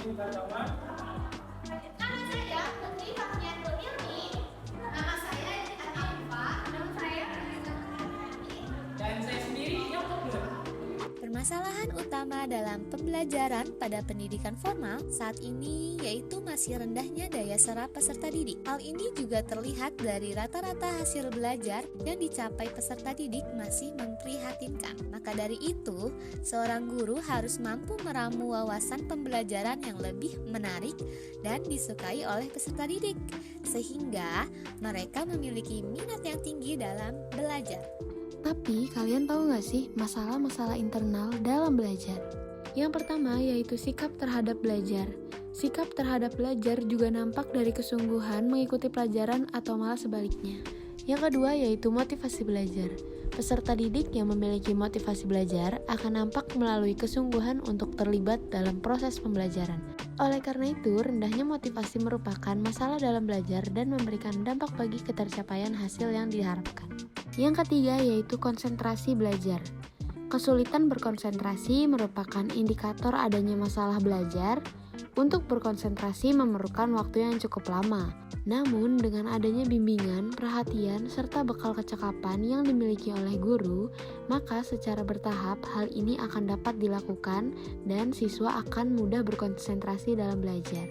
Nama saya Putri Fakhiatul Ilmi. Nama saya Anifa. Nama saya Dan saya sendiri Yakob Nur. Permasalahan utama dalam pembelajaran pada pendidikan formal saat ini yaitu masih rendahnya daya serap peserta didik. Hal ini juga terlihat dari rata-rata hasil belajar yang dicapai peserta didik masih memprihatinkan. Maka dari itu, seorang guru harus mampu meramu wawasan pembelajaran yang lebih menarik dan disukai oleh peserta didik, sehingga mereka memiliki minat yang tinggi dalam belajar. Tapi kalian tahu nggak sih masalah-masalah internal dalam belajar? Yang pertama yaitu sikap terhadap belajar. Sikap terhadap belajar juga nampak dari kesungguhan mengikuti pelajaran atau malah sebaliknya. Yang kedua yaitu motivasi belajar. Peserta didik yang memiliki motivasi belajar akan nampak melalui kesungguhan untuk terlibat dalam proses pembelajaran. Oleh karena itu, rendahnya motivasi merupakan masalah dalam belajar dan memberikan dampak bagi ketercapaian hasil yang diharapkan. Yang ketiga yaitu konsentrasi belajar. Kesulitan berkonsentrasi merupakan indikator adanya masalah belajar. Untuk berkonsentrasi memerlukan waktu yang cukup lama. Namun, dengan adanya bimbingan, perhatian, serta bekal kecakapan yang dimiliki oleh guru, maka secara bertahap hal ini akan dapat dilakukan dan siswa akan mudah berkonsentrasi dalam belajar.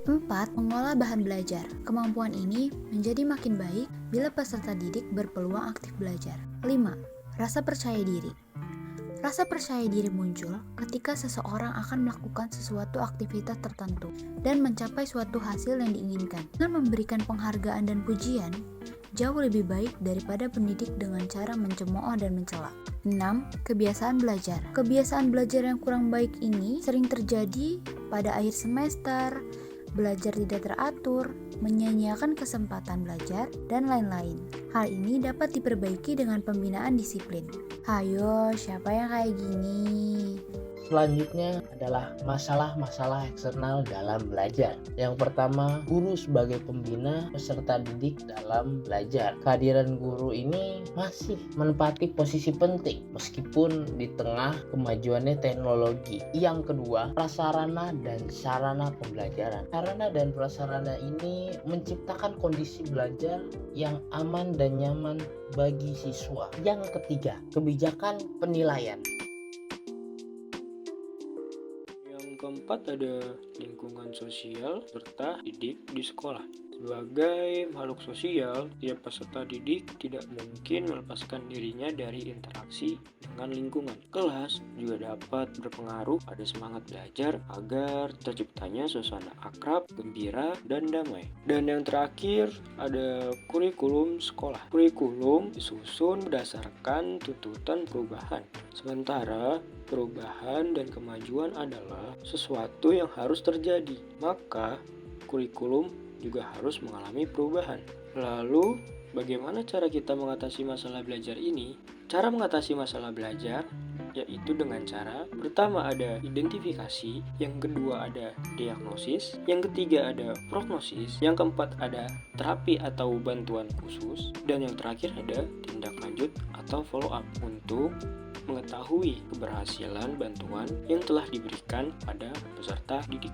4. Mengolah bahan belajar. Kemampuan ini menjadi makin baik bila peserta didik berpeluang aktif belajar. 5. Rasa percaya diri. Rasa percaya diri muncul ketika seseorang akan melakukan sesuatu aktivitas tertentu dan mencapai suatu hasil yang diinginkan. Dengan memberikan penghargaan dan pujian, jauh lebih baik daripada pendidik dengan cara mencemooh dan mencela. 6. Kebiasaan belajar. Kebiasaan belajar yang kurang baik ini sering terjadi pada akhir semester, belajar tidak teratur, menyanyiakan kesempatan belajar, dan lain-lain. Hal ini dapat diperbaiki dengan pembinaan disiplin. Hayo, siapa yang kayak gini? Selanjutnya adalah masalah-masalah eksternal dalam belajar. Yang pertama, guru sebagai pembina peserta didik dalam belajar. Kehadiran guru ini masih menempati posisi penting meskipun di tengah kemajuannya teknologi. Yang kedua, prasarana dan sarana pembelajaran. Sarana dan prasarana ini menciptakan kondisi belajar yang aman dan nyaman bagi siswa. Yang ketiga, kebijakan penilaian. Keempat ada lingkungan sosial serta didik di sekolah. Sebagai makhluk sosial, tiap peserta didik tidak mungkin melepaskan dirinya dari interaksi dengan lingkungan. Kelas juga dapat berpengaruh pada semangat belajar agar terciptanya suasana akrab, gembira, dan damai. Dan yang terakhir ada kurikulum sekolah. Kurikulum disusun berdasarkan tuntutan perubahan. Sementara perubahan dan kemajuan adalah sesuatu yang harus terjadi, maka kurikulum juga harus mengalami perubahan. Lalu, bagaimana cara kita mengatasi masalah belajar ini? Cara mengatasi masalah belajar yaitu dengan cara pertama ada identifikasi, yang kedua ada diagnosis, yang ketiga ada prognosis, yang keempat ada terapi atau bantuan khusus, dan yang terakhir ada tindak lanjut atau follow up untuk mengetahui keberhasilan bantuan yang telah diberikan pada peserta didik.